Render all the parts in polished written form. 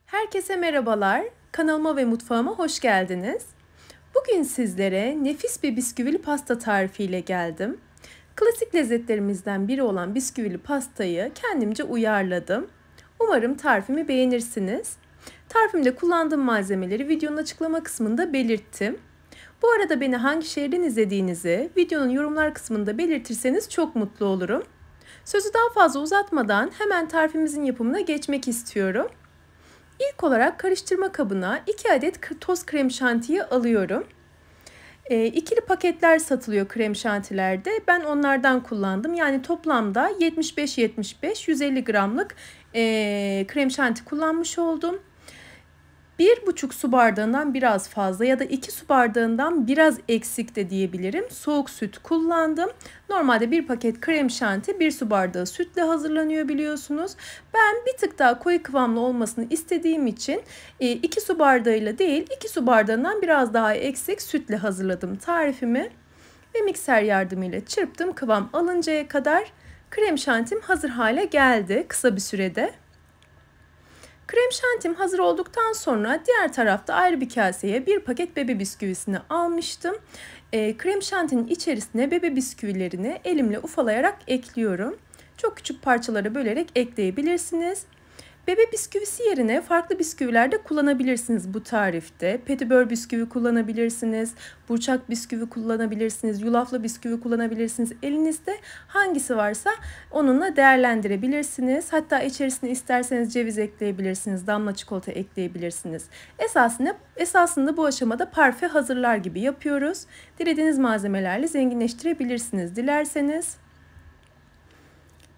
Herkese merhabalar. Kanalıma ve mutfağıma hoş geldiniz. Bugün sizlere nefis bir bisküvili pasta tarifiyle geldim. Klasik lezzetlerimizden biri olan bisküvili pastayı kendimce uyarladım. Umarım tarifimi beğenirsiniz. Tarifimde kullandığım malzemeleri videonun açıklama kısmında belirttim. Bu arada beni hangi şehirden izlediğinizi videonun yorumlar kısmında belirtirseniz çok mutlu olurum. Sözü daha fazla uzatmadan hemen tarifimizin yapımına geçmek istiyorum. İlk olarak karıştırma kabına 2 adet toz krem şantiyi alıyorum. İkili paketler satılıyor krem şantilerde. Ben onlardan kullandım. Yani toplamda 75-75 150 gramlık krem şanti kullanmış oldum. 1,5 su bardağından biraz fazla ya da 2 su bardağından biraz eksik de diyebilirim. Soğuk süt kullandım. Normalde bir paket krem şanti 1 su bardağı sütle hazırlanıyor biliyorsunuz. Ben bir tık daha koyu kıvamlı olmasını istediğim için 2 su bardağıyla değil 2 su bardağından biraz daha eksik sütle hazırladım tarifimi. Ve mikser yardımıyla çırptım, kıvam alıncaya kadar. Krem şantim hazır hale geldi kısa bir sürede. Krem şantim hazır olduktan sonra diğer tarafta ayrı bir kaseye bir paket bebe bisküvisini almıştım. Krem şantinin içerisine bebe bisküvilerini elimle ufalayarak ekliyorum. Çok küçük parçalara bölerek ekleyebilirsiniz. Bebe bisküvisi yerine farklı bisküviler de kullanabilirsiniz bu tarifte. Petibör bisküvi kullanabilirsiniz, burçak bisküvi kullanabilirsiniz, yulaflı bisküvi kullanabilirsiniz. Elinizde hangisi varsa onunla değerlendirebilirsiniz. Hatta içerisine isterseniz ceviz ekleyebilirsiniz, damla çikolata ekleyebilirsiniz. Esasında bu aşamada parfe hazırlar gibi yapıyoruz. Dilediğiniz malzemelerle zenginleştirebilirsiniz dilerseniz.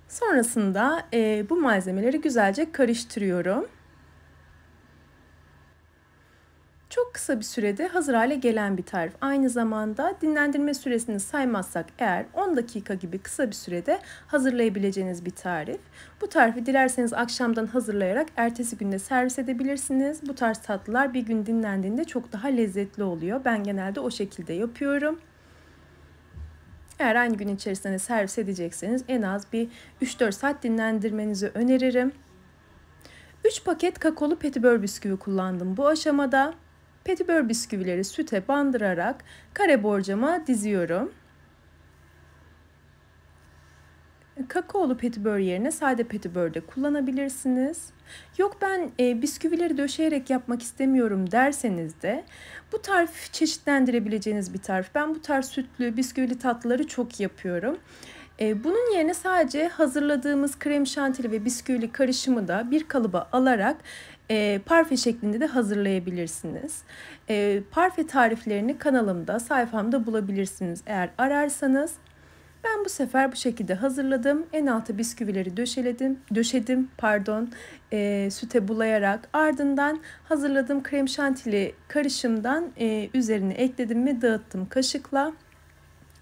Sonrasında bu malzemeleri güzelce karıştırıyorum. Çok kısa bir sürede hazır hale gelen bir tarif. Aynı zamanda dinlendirme süresini saymazsak eğer 10 dakika gibi kısa bir sürede hazırlayabileceğiniz bir tarif. Bu tarifi dilerseniz akşamdan hazırlayarak ertesi günde servis edebilirsiniz. Bu tarz tatlılar bir gün dinlendiğinde çok daha lezzetli oluyor. Ben genelde o şekilde yapıyorum. Eğer aynı gün içerisinde servis edecekseniz en az bir 3-4 saat dinlendirmenizi öneririm. 3 paket kakaolu petibör bisküvi kullandım bu aşamada. Petibör bisküvileri süte bandırarak kare borcama diziyorum. Kakaolu petibör yerine sade petibör de kullanabilirsiniz. Yok ben bisküvileri döşeyerek yapmak istemiyorum derseniz de bu tarif çeşitlendirebileceğiniz bir tarif. Ben bu tarz sütlü bisküvili tatlıları çok yapıyorum. Bunun yerine sadece hazırladığımız krem şantili ve bisküvili karışımı da bir kalıba alarak parfe şeklinde de hazırlayabilirsiniz. Parfe tariflerini kanalımda, sayfamda bulabilirsiniz eğer ararsanız. Ben bu sefer bu şekilde hazırladım. En alta bisküvileri döşedim, süte bulayarak ardından hazırladığım krem şantili karışımdan üzerine ekledim ve dağıttım kaşıkla.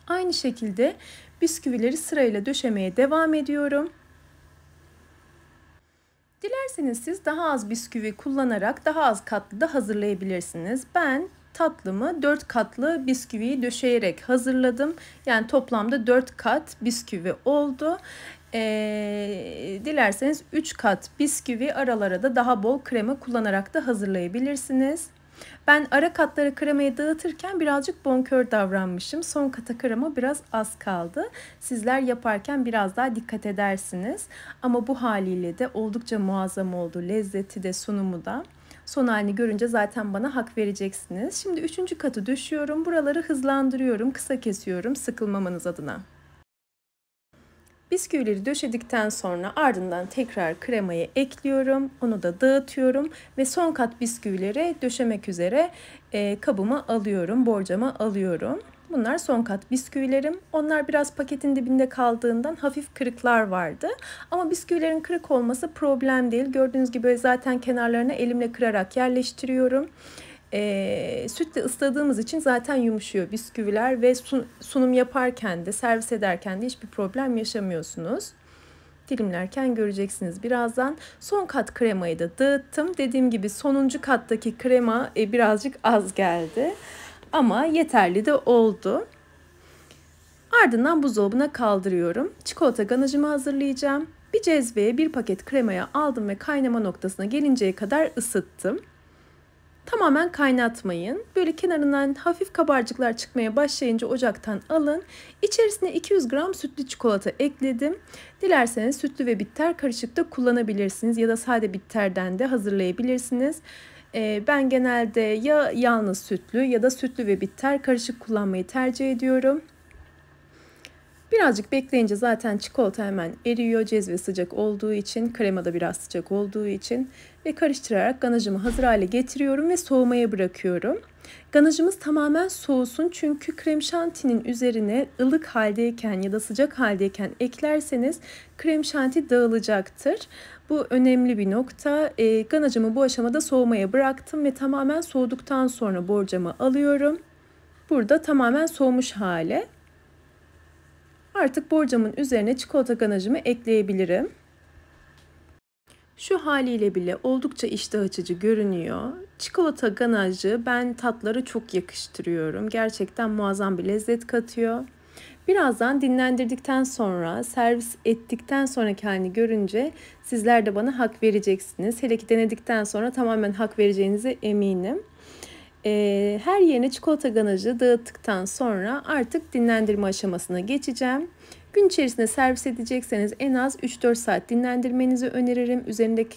Aynı şekilde bisküvileri sırayla döşemeye devam ediyorum. Dilerseniz siz daha az bisküvi kullanarak daha az katlı da hazırlayabilirsiniz. Ben tatlımı 4 katlı bisküviyi döşeyerek hazırladım. Yani toplamda 4 kat bisküvi oldu. Dilerseniz 3 kat bisküvi aralara da daha bol krema kullanarak da hazırlayabilirsiniz. Ben ara katlara kremayı dağıtırken birazcık bonkör davranmışım. Son kata krema biraz az kaldı. Sizler yaparken biraz daha dikkat edersiniz. Ama bu haliyle de oldukça muazzam oldu. Lezzeti de sunumu da. Son halini görünce zaten bana hak vereceksiniz. Şimdi 3. katı döşüyorum. Buraları hızlandırıyorum, kısa kesiyorum sıkılmamanız adına. Bisküvileri döşedikten sonra ardından tekrar kremayı ekliyorum. Onu da dağıtıyorum ve son kat bisküvileri döşemek üzere kabıma alıyorum, borcama alıyorum. Bunlar son kat bisküvilerim. Onlar biraz paketin dibinde kaldığından hafif kırıklar vardı. Ama bisküvilerin kırık olması problem değil. Gördüğünüz gibi zaten kenarlarına elimle kırarak yerleştiriyorum. Sütle ısladığımız için zaten yumuşuyor bisküviler ve sunum yaparken de servis ederken de hiçbir problem yaşamıyorsunuz. Dilimlerken göreceksiniz birazdan. Son kat kremayı da dağıttım. Dediğim gibi sonuncu kattaki krema birazcık az geldi. Ama yeterli de oldu. Ardından buzdolabına kaldırıyorum. Çikolata ganajımı hazırlayacağım. Bir cezveye bir paket kremaya aldım ve kaynama noktasına gelinceye kadar ısıttım. Tamamen kaynatmayın. Böyle kenarından hafif kabarcıklar çıkmaya başlayınca ocaktan alın. İçerisine 200 gram sütlü çikolata ekledim. Dilerseniz sütlü ve bitter karışıkta kullanabilirsiniz ya da sade bitterden de hazırlayabilirsiniz. Ben genelde ya yalnız sütlü ya da sütlü ve bitter karışık kullanmayı tercih ediyorum. Birazcık bekleyince zaten çikolata hemen eriyor. Cezve sıcak olduğu için, krema da biraz sıcak olduğu için ve karıştırarak ganajımı hazır hale getiriyorum ve soğumaya bırakıyorum. Ganajımız tamamen soğusun çünkü krem şantinin üzerine ılık haldeyken ya da sıcak haldeyken eklerseniz krem şanti dağılacaktır. Bu önemli bir nokta. Ganajımı bu aşamada soğumaya bıraktım ve tamamen soğuduktan sonra borcamı alıyorum. Burada tamamen soğumuş hale. Artık borcamın üzerine çikolata ganajımı ekleyebilirim. Şu haliyle bile oldukça iştah açıcı görünüyor. Çikolata ganajı ben tatları çok yakıştırıyorum. Gerçekten muazzam bir lezzet katıyor. Birazdan dinlendirdikten sonra, servis ettikten sonraki halini görünce sizler de bana hak vereceksiniz. Hele ki denedikten sonra tamamen hak vereceğinize eminim. Her yerine çikolata ganajı dağıttıktan sonra artık dinlendirme aşamasına geçeceğim. Gün içerisinde servis edecekseniz en az 3-4 saat dinlendirmenizi öneririm. Üzerindeki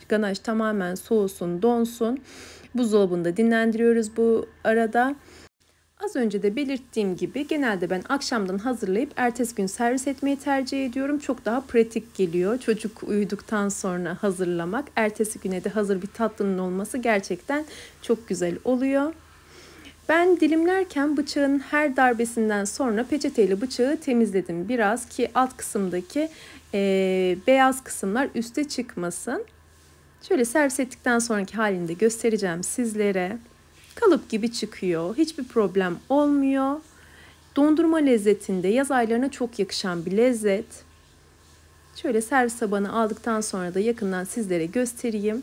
ganaj tamamen soğusun, donsun. Buzdolabında dinlendiriyoruz bu arada. Az önce de belirttiğim gibi genelde ben akşamdan hazırlayıp ertesi gün servis etmeyi tercih ediyorum. Çok daha pratik geliyor. Çocuk uyuduktan sonra hazırlamak, ertesi güne de hazır bir tatlının olması gerçekten çok güzel oluyor. Ben dilimlerken bıçağın her darbesinden sonra peçeteyle bıçağı temizledim biraz ki alt kısımdaki beyaz kısımlar üste çıkmasın. Şöyle servis ettikten sonraki halini de göstereceğim sizlere. Kalıp gibi çıkıyor. Hiçbir problem olmuyor. Dondurma lezzetinde yaz aylarına çok yakışan bir lezzet. Şöyle servis tabağına aldıktan sonra da yakından sizlere göstereyim.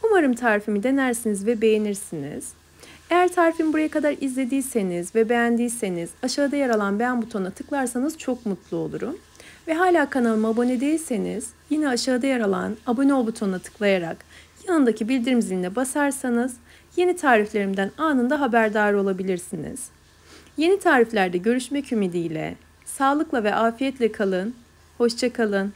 Umarım tarifimi denersiniz ve beğenirsiniz. Eğer tarifimi buraya kadar izlediyseniz ve beğendiyseniz aşağıda yer alan beğen butonuna tıklarsanız çok mutlu olurum. Ve hala kanalıma abone değilseniz yine aşağıda yer alan abone ol butonuna tıklayarak yanındaki bildirim ziline basarsanız yeni tariflerimden anında haberdar olabilirsiniz. Yeni tariflerde görüşmek ümidiyle sağlıkla ve afiyetle kalın. Hoşça kalın.